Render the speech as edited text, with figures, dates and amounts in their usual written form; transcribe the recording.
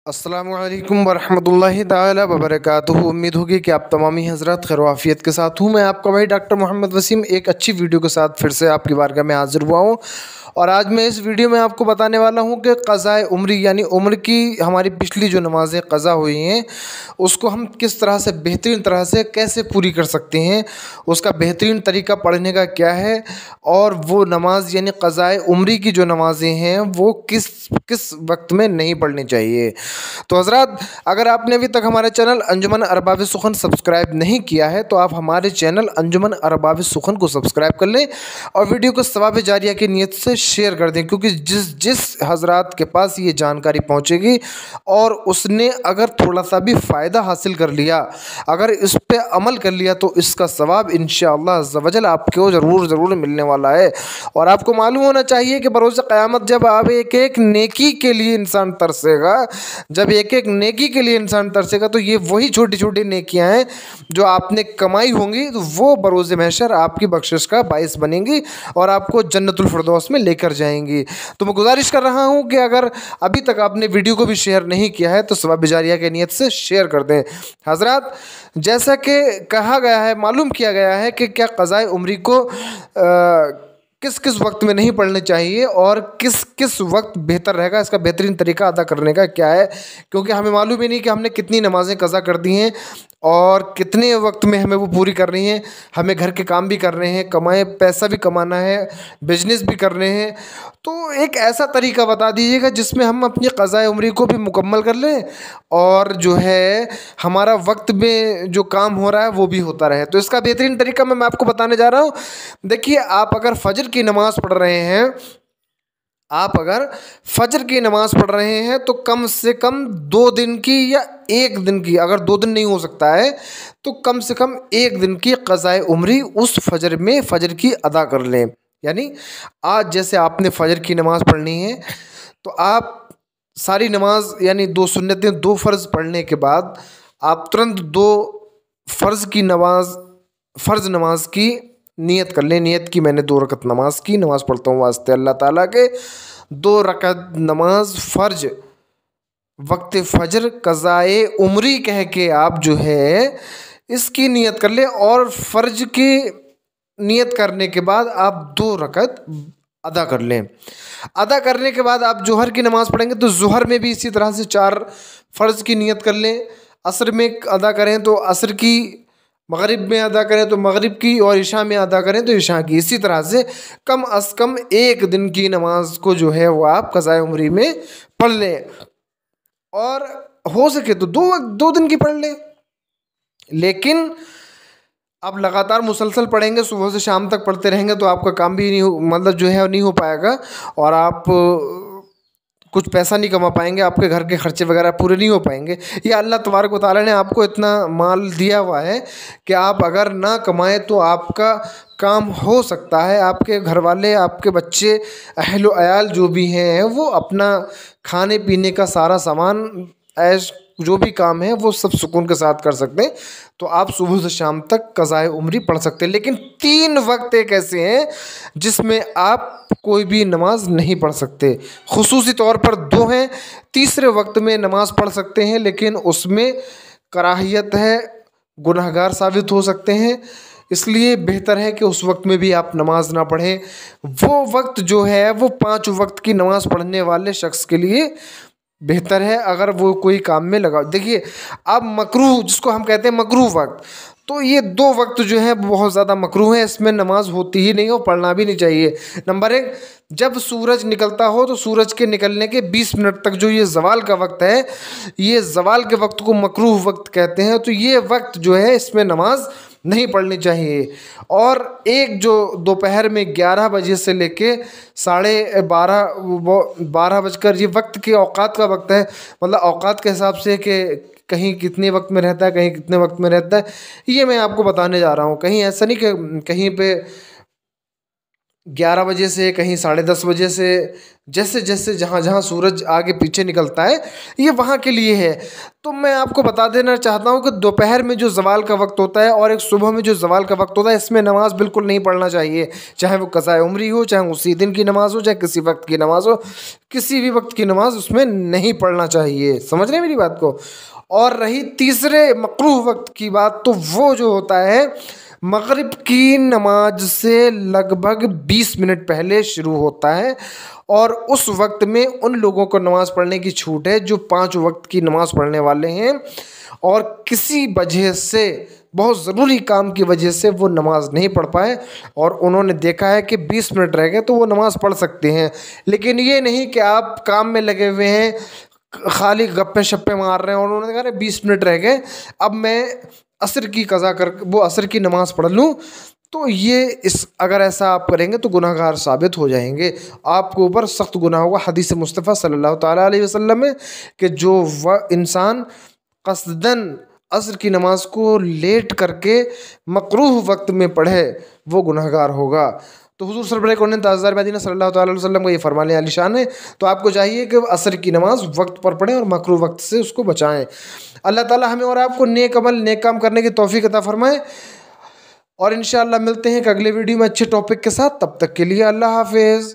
अस्सलामुअलैकुम वरहमतुल्लाहि ताला वबरकातुहू। उम्मीद होगी कि आप तमामी हज़रात खैर वाफ़ियत के साथ हूँ। मैं आपका भाई डॉक्टर मोहम्मद वसीम एक अच्छी वीडियो के साथ फिर से आपकी बारगाह में हाज़िर हुआ हूँ। और आज मैं इस वीडियो में आपको बताने वाला हूँ कि क़ज़ाए उम्री यानी उम्र की हमारी पिछली जो नमाज़ें क़ज़ा हुई हैं उसको हम किस तरह से बेहतरीन तरह से कैसे पूरी कर सकते हैं, उसका बेहतरीन तरीका पढ़ने का क्या है, और वो नमाज यानी क़ज़ाए उम्री की जो नमाज़ें हैं वो किस किस वक्त में नहीं पढ़नी चाहिए। तो हज़रात, अगर आपने अभी तक हमारे चैनल अंजुमन अरबाब सुखन सब्सक्राइब नहीं किया है तो आप हमारे चैनल अंजुमन अरबाब सुखन को सब्सक्राइब कर लें और वीडियो को सवाब जारिया की नीयत से शेयर कर दें, क्योंकि जिस जिस हज़रात के पास ये जानकारी पहुँचेगी और उसने अगर थोड़ा सा भी फ़ायदा हासिल कर लिया, अगर इस पर अमल कर लिया, तो इसका सवाब इंशाअल्लाह अज़्ज़ व जल आपको ज़रूर मिलने वाला है। और आपको मालूम होना चाहिए कि बरोज़ क़यामत जब आप एक एक नेकी के लिए इंसान तरसेगा, जब एक एक नेकी के लिए इंसान तरसेगा, तो ये वही छोटी छोटी नेकियां हैं जो आपने कमाई होंगी, तो वो बरोज़ महशर आपकी बख्शिश का बाइस बनेंगी और आपको जन्नतुल फिरदौस में लेकर जाएंगी। तो मैं गुजारिश कर रहा हूँ कि अगर अभी तक आपने वीडियो को भी शेयर नहीं किया है तो सवाब जारिया की नीयत से शेयर कर दें। हज़रात, जैसा कि कहा गया है, मालूम किया गया है कि क्या क़ज़ाए उम्री को किस किस वक्त में नहीं पढ़ने चाहिए और किस किस वक्त बेहतर रहेगा, इसका बेहतरीन तरीका अदा करने का क्या है, क्योंकि हमें मालूम ही नहीं कि हमने कितनी नमाज़ें क़ज़ा कर दी हैं और कितने वक्त में हमें वो पूरी करनी है। हमें घर के काम भी करने हैं, पैसा भी कमाना है, बिजनेस भी करने हैं। तो एक ऐसा तरीका बता दीजिएगा जिसमें हम अपनी क़ज़ाए उम्री को भी मुकम्मल कर लें और जो है हमारा वक्त में जो काम हो रहा है वो भी होता रहे। तो इसका बेहतरीन तरीका मैं आपको बताने जा रहा हूँ। देखिए, आप अगर फ़जर की नमाज़ पढ़ रहे हैं, आप अगर फजर की नमाज़ पढ़ रहे हैं तो कम से कम 2 दिन की या 1 दिन की, अगर 2 दिन नहीं हो सकता है तो कम से कम 1 दिन की क़ज़ाए उम्री उस फजर में फ़जर की अदा कर लें। यानी आज जैसे आपने फ़जर की नमाज़ पढ़नी है तो आप सारी नमाज यानी 2 सुन्नतें 2 फ़र्ज़ पढ़ने के बाद आप तुरंत 2 फ़र्ज़ नमाज की नियत कर लें। नियत की मैंने 2 रकत नमाज की, नमाज़ पढ़ता हूँ वास्ते अल्लाह ताला के। 2 रकत नमाज फ़र्ज वक्त फ़जर क़ज़ाए उम्री कह के आप जो है इसकी नियत कर लें और फ़र्ज की नियत करने के बाद आप 2 रकत अदा कर लें। अदा करने के बाद आप जोहर की नमाज़ पढ़ेंगे तो जोहर में भी इसी तरह से 4 फ़र्ज़ की नियत कर लें। असर में अदा करें तो असर की, मगरिब में अदा करें तो मगरिब की, और इशा में अदा करें तो इशा की। इसी तरह से कम अज़ कम 1 दिन की नमाज को जो है वो आप क़ज़ाए उम्री में पढ़ लें और हो सके तो 2 दिन की पढ़ लें। लेकिन अब लगातार मुसलसल पढ़ेंगे, सुबह से शाम तक पढ़ते रहेंगे तो आपका काम भी नहीं हो, मतलब जो है नहीं हो पाएगा और आप कुछ पैसा नहीं कमा पाएंगे, आपके घर के खर्चे वगैरह पूरे नहीं हो पाएंगे। या अल्लाह तबारक व तआला ने आपको इतना माल दिया हुआ है कि आप अगर ना कमाएं तो आपका काम हो सकता है, आपके घर वाले, आपके बच्चे, अहलो अयाल जो भी हैं वो अपना खाने पीने का सारा सामान, ऐश जो भी काम है वो सब सुकून के साथ कर सकते हैं। तो आप सुबह से शाम तक क़ज़ाए उम्री पढ़ सकते हैं। लेकिन 3 वक्त एक ऐसे हैं जिसमें आप कोई भी नमाज नहीं पढ़ सकते। खुसूसी तौर पर 2 हैं। तीसरे वक्त में नमाज पढ़ सकते हैं लेकिन उसमें कराहियत है, गुनहगार साबित हो सकते हैं, इसलिए बेहतर है कि उस वक्त में भी आप नमाज ना पढ़ें। वो वक्त जो है वो 5 वक्त की नमाज़ पढ़ने वाले शख्स के लिए बेहतर है, अगर वो कोई काम में लगा। देखिए, अब मकरूह जिसको हम कहते हैं मकरूह वक्त, तो ये 2 वक्त जो है बहुत ज़्यादा मकरूह है, इसमें नमाज होती ही नहीं और पढ़ना भी नहीं चाहिए। नंबर 1, जब सूरज निकलता हो तो सूरज के निकलने के 20 मिनट तक जो ये ज़वाल का वक्त है, ये ज़वाल के वक्त को मकरूह वक्त कहते हैं। तो ये वक्त जो है इसमें नमाज नहीं पढ़नी चाहिए। और एक जो दोपहर में 11 बजे से लेके 12:30 बजकर, ये वक्त के औकात का वक्त है, मतलब औकात के हिसाब से कि कहीं कितने वक्त में रहता है, कहीं कितने वक्त में रहता है, ये मैं आपको बताने जा रहा हूँ। कहीं ऐसा नहीं कि कहीं पे 11 बजे से, कहीं 10:30 बजे से, जैसे जैसे जहाँ जहाँ सूरज आगे पीछे निकलता है, ये वहाँ के लिए है। तो मैं आपको बता देना चाहता हूँ कि दोपहर में जो ज़वाल का वक्त होता है और एक सुबह में जो ज़वाल का वक्त होता है, इसमें नमाज बिल्कुल नहीं पढ़ना चाहिए। चाहे वो क़ज़ाए उम्री हो, चाहे उसी दिन की नमाज हो, चाहे किसी वक्त की नमाज हो, किसी भी वक्त की नमाज उसमें नहीं पढ़ना चाहिए। समझ रहे हैं मेरी बात को। और रही तीसरे मकरूह वक्त की बात, तो वो जो होता है मगरिब की नमाज से लगभग 20 मिनट पहले शुरू होता है। और उस वक्त में उन लोगों को नमाज़ पढ़ने की छूट है जो 5 वक्त की नमाज़ पढ़ने वाले हैं और किसी वजह से, बहुत ज़रूरी काम की वजह से वो नमाज़ नहीं पढ़ पाए और उन्होंने देखा है कि 20 मिनट रह गए, तो वो नमाज़ पढ़ सकते हैं। लेकिन ये नहीं कि आप काम में लगे हुए हैं, खाली गप्पे शप्पे मार रहे हैं और उन्होंने कहा 20 मिनट रह गए, अब मैं असर की कज़ा कर वो असर की नमाज़ पढ़ लूँ। तो ये अगर ऐसा आप करेंगे तो गुनहगार साबित हो जाएंगे, आपके ऊपर सख्त गुनाह होगा। हदीस मुस्तफ़ा सल्लल्लाहु ताला अलैहि वसल्लम में कि जो वह इंसान कसदन असर की नमाज को लेट करके मकरूह वक्त में पढ़े, वो गुनहगार होगा। तो हुज़ूर सल्लल्लाहु ताज़दार मदीना सल्लल्लाहु ताला अलैहि वसल्लम का ये फरमान आलिशान है। तो आपको चाहिए कि असर की नमाज वक्त पर पढ़ें और मकरूह वक्त से उसको बचाएं। अल्लाह ताला हमें और आपको नेक अमल, नेक काम करने की तौफीक अता फरमाए। और इंशाअल्लाह मिलते हैं एक अगले वीडियो में अच्छे टॉपिक के साथ। तब तक के लिए अल्लाह हाफिज़।